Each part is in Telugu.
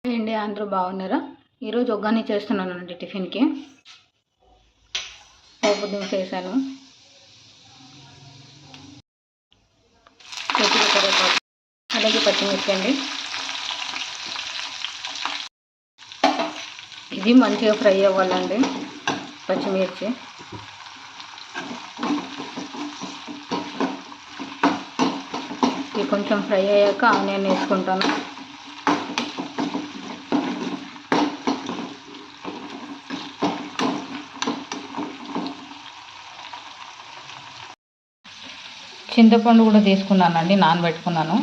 అండి అందరూ బాగున్నారా? ఈరోజు ఒగ్గాని చేస్తున్నానండి టిఫిన్కి. పోపు దినుసు వేసాను, కొద్దిగా కరివేపాకు, అలాగే పచ్చిమిర్చి అండి. ఇది మంచిగా ఫ్రై అవ్వాలండి పచ్చిమిర్చి. ఇది కొంచెం ఫ్రై అయ్యాక ఆనియన్ వేసుకుంటాను. చింతపండు కూడా తీసుకున్నానండి, నానబెట్టుకున్నాను.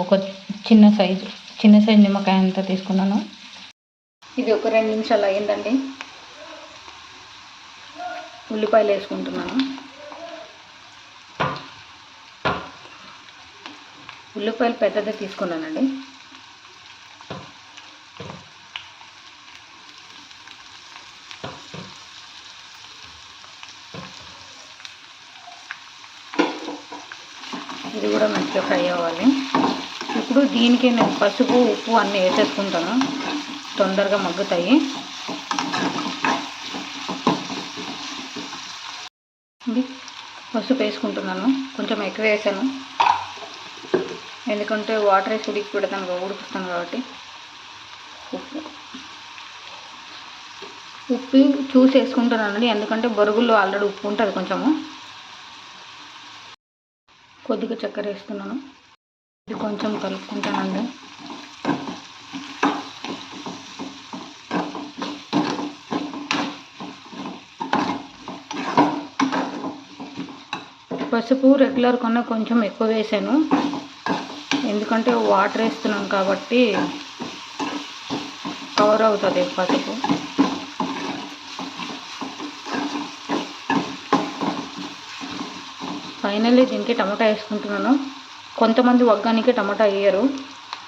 ఒక చిన్న సైజు నిమ్మకాయ అంతా తీసుకున్నాను. ఇది ఒక 2 నిమిషాలు అయ్యిందండి. ఉల్లిపాయలు వేసుకుంటున్నాను. ఉల్లిపాయలు పెద్దదే తీసుకున్నానండి. ఇది కూడా మంచిగా ఫ్రై అవ్వాలి. ఇప్పుడు దీనికి నేను పసుపు, ఉప్పు అన్నీ వేసేసుకుంటాను, తొందరగా మగ్గుతాయి. పసుపు వేసుకుంటున్నాను, కొంచెం ఎక్కువ వేసాను, ఎందుకంటే వాటర్ వేసి ఉడికిస్తాను కాబట్టి. ఉప్పు చూసి వేసుకుంటున్నానండి, ఎందుకంటే బొరుగుల్లో ఆల్రెడీ ఉప్పు ఉంటుంది కొంచెము. కొద్దిగా చక్కెర వేస్తున్నాను. ఇది కొంచెం కలుపుకుంటానండి. పసుపు రెగ్యులర్ కన్నా కొంచెం ఎక్కువ వేసాను, ఎందుకంటే వాటర్ వేస్తున్నాను కాబట్టి కవర్ అవుతుంది పసుపు. ఫైనల్లీ దీనికి టమాటా వేసుకుంటున్నాను. కొంతమంది ఒగ్గానికి టమాటా వేయరు,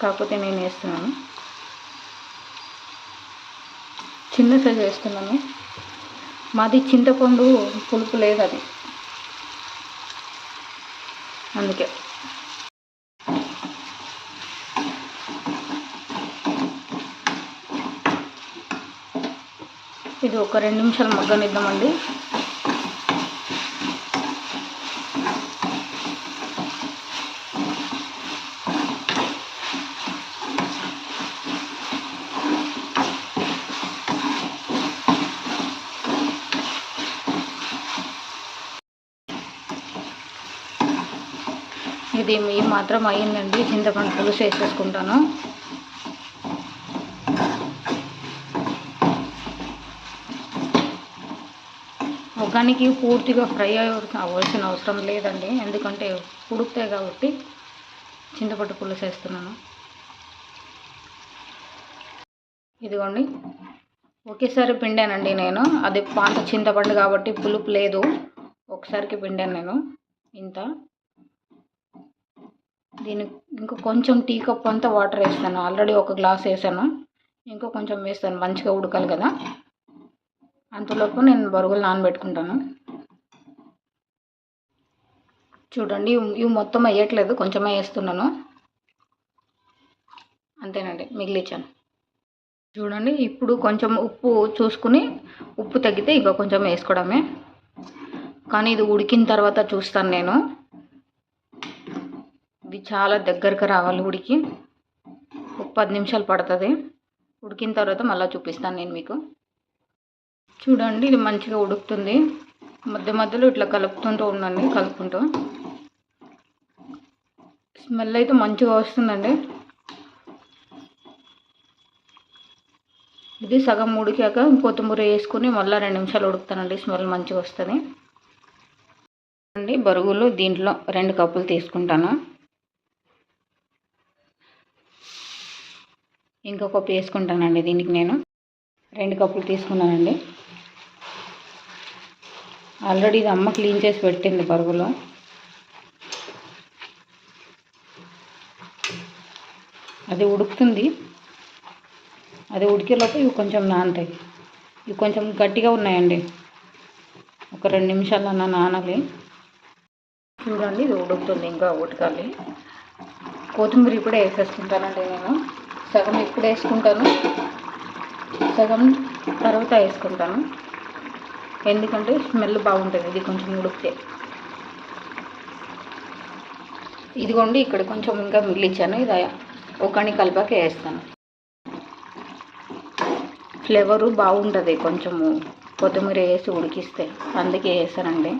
కాకపోతే నేను వేస్తున్నాను. చిన్న సైజు వేస్తున్నాను. మాది చింతపండు పులుపు లేదు, అది అందుకే. ఇది ఒక 2 నిమిషాలు మగ్గనిద్దామండి. ఇది మాత్రం అయ్యిందండి. చింతపండు పులుసు వేసేసుకుంటాను. ఒగ్గానికి పూర్తిగా ఫ్రై అవ్వాల్సిన అవసరం లేదండి, ఎందుకంటే ఉడుకుతాయి కాబట్టి చింతపండు పులుసు వేస్తున్నాను. ఇదిగోండి, ఒకేసారి పిండానండి నేను. అది పాత చింతపండు కాబట్టి పులుపు లేదు, ఒకసారికి పిండాను నేను ఇంత. దీనికి ఇంకో కొంచెం టీ కప్ అంతా వాటర్ వేస్తాను. ఆల్రెడీ ఒక గ్లాస్ వేసాను, ఇంకో కొంచెం వేస్తాను, మంచిగా ఉడకాలి కదా. అంతలోపు నేను బొరుగులు నానబెట్టుకుంటాను. చూడండి, ఇవి మొత్తం వేయట్లేదు, కొంచెమే వేస్తున్నాను, అంతేనండి, మిగిలిచ్చాను. చూడండి, ఇప్పుడు కొంచెం ఉప్పు చూసుకుని, ఉప్పు తగ్గితే ఇంకా కొంచెం వేసుకోవడమే. కానీ ఇది ఉడికిన తర్వాత చూస్తాను నేను. ఇది చాలా దగ్గరకు రావాలి ఉడికి, ఒక 10 నిమిషాలు పడుతుంది. ఉడికిన తర్వాత మళ్ళీ చూపిస్తాను నేను మీకు. చూడండి, ఇది మంచిగా ఉడుకుతుంది. మధ్య మధ్యలో ఇట్లా కలుపుకుంటూ ఉండండి, కలుపుకుంటూ. స్మెల్ అయితే మంచిగా వస్తుందండి. ఇది సగం ఉడికాక కొత్తిమీర వేసుకుని మళ్ళీ 2 నిమిషాలు ఉడుకుతానండి, స్మెల్ మంచిగా వస్తుంది అండి. బొరుగులు దీంట్లో 2 కప్పులు తీసుకుంటాను. ఇంకొక కప్పు వేసుకుంటానండి. దీనికి నేను 2 కప్పులు తీసుకున్నానండి. ఆల్రెడీ ఇది అమ్మ క్లీన్ చేసి పెట్టింది బొరుగులు. అది ఉడుకుతుంది, అది ఉడికేలోపు ఇవి కొంచెం నానతాయి. ఇవి కొంచెం గట్టిగా ఉన్నాయండి, ఒక 2 నిమిషాలన్నా నానాలి. చూడండి, ఇది ఉడుకుతుంది, ఇంకా ఉడకాలి. కొత్తిమీర ఇప్పుడే వేసేసుకుంటానండి నేను. సగం ఇప్పుడు వేసుకుంటాను, సగం తర్వాత వేసుకుంటాను. ఎందుకంటే స్మెల్ బాగుంటుంది ఇది కొంచెం ఉడికితే. ఇదిగోండి ఇక్కడ కొంచెం ఇంకా మిగిలిచ్చాను, ఇది ఒకని కలిపాక వేస్తాను. ఫ్లేవరు బాగుంటుంది కొంచెము కొత్తిమీర వేసి ఉడికిస్తే, అందుకే వేసానండి.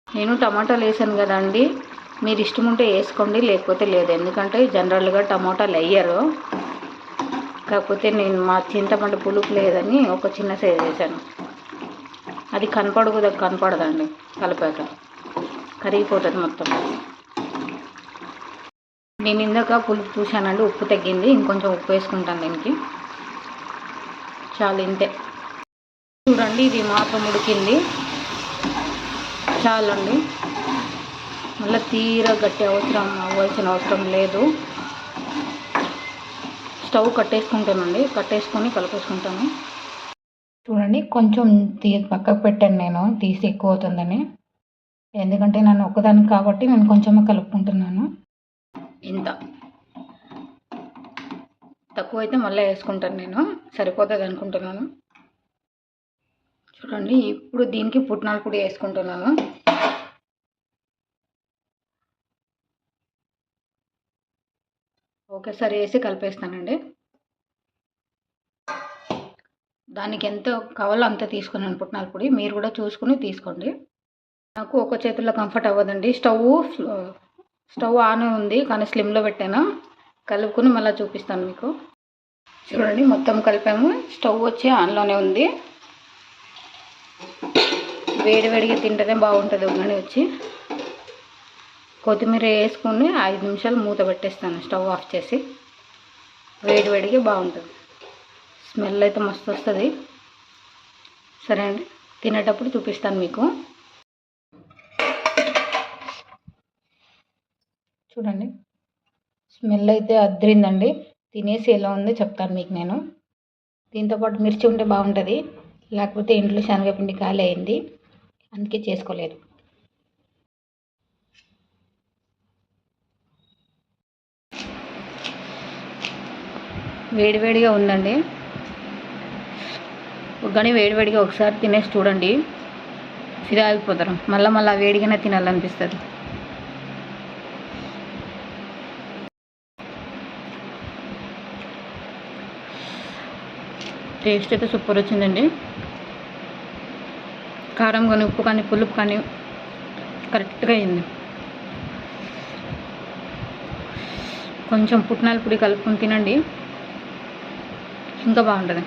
నేను టమాటాలు వేసాను కదండి, మీరు ఇష్టం ఉంటే వేసుకోండి, లేకపోతే లేదు. ఎందుకంటే జనరల్గా టమాటాలు వేయరు, కాకపోతే నేను మా చింతపండు పులుపు లేదని ఒక చిన్న సైజు వేసాను. అది కనపడదండి, కలిపాక కరిగిపోతుంది మొత్తం. నేను ఇందాక పులుపు చూశానండి, ఉప్పు తగ్గింది, ఇంకొంచెం ఉప్పు వేసుకుంటాను దీనికి. చాలు, ఇంతే. చూడండి ఇది మాత్రం ఉడికింది, చాలండి. మళ్ళీ తీరా గట్టి అవ్వాల్సిన అవసరం లేదు. స్టవ్ కట్టేసుకుంటానండి, కట్టేసుకొని కలిపేసుకుంటాను. చూడండి కొంచెం పక్కకు పెట్టాను నేను, తీసి ఎక్కువ అవుతుందని. ఎందుకంటే నన్ను ఒక్కదానికి కాబట్టి నేను కొంచెమే కలుపుకుంటున్నాను. ఇంత తక్కువ అయితే మళ్ళీ వేసుకుంటాను నేను, సరిపోతుంది అనుకుంటున్నాను. చూడండి ఇప్పుడు దీనికి పుట్నాల పొడి వేసుకుంటున్నాను. ఒకేసారి వేసి కలిపేస్తానండి. దానికి ఎంత కావాలో అంత తీసుకున్నాను పుట్నాల పొడి, మీరు కూడా చూసుకుని తీసుకోండి. నాకు ఒక చేతుల్లో కంఫర్ట్ అవ్వదండి, స్టవ్ ఆన్ ఉంది కానీ స్లిమ్లో పెట్టాను. కలుపుకుని మళ్ళీ చూపిస్తాను మీకు. చూడండి మొత్తం కలిపాము, స్టవ్ వచ్చి ఆన్లోనే ఉంది. వేడివేడిగా తింటేనే బాగుంటుంది ఉగ్గని వచ్చి. కొత్తిమీర వేసుకుని 5 నిమిషాలు మూత పెట్టేస్తాను, స్టవ్ ఆఫ్ చేసి. వేడివేడిగా బాగుంటుంది, స్మెల్ అయితే మస్తు వస్తుంది. సరే అండి, తినేటప్పుడు చూపిస్తాను మీకు. చూడండి స్మెల్ అయితే అద్దరిందండి. తినేసి ఎలా ఉందో చెప్తాను మీకు నేను. దీంతోపాటు మిర్చి ఉంటే బాగుంటుంది, లేకపోతే ఇంట్లో శనగపిండి ఖాళీ అయింది, అందుకే చేసుకోలేదు. వేడివేడిగా ఉందండి కానీ వేడివేడిగా ఒకసారి తినేసి చూడండి, ఫిదా అయిపోతారు. మళ్ళీ వేడిగానే తినాలనిపిస్తుంది. టేస్ట్ అయితే సూపర్ వచ్చిందండి. కారం కానీ ఉప్పు కానీ పులుపు కానీ కరెక్ట్గా అయింది. కొంచెం పుట్నాల పొడి కలుపుకొని తినండి, ఇంకా బాగుంటుంది.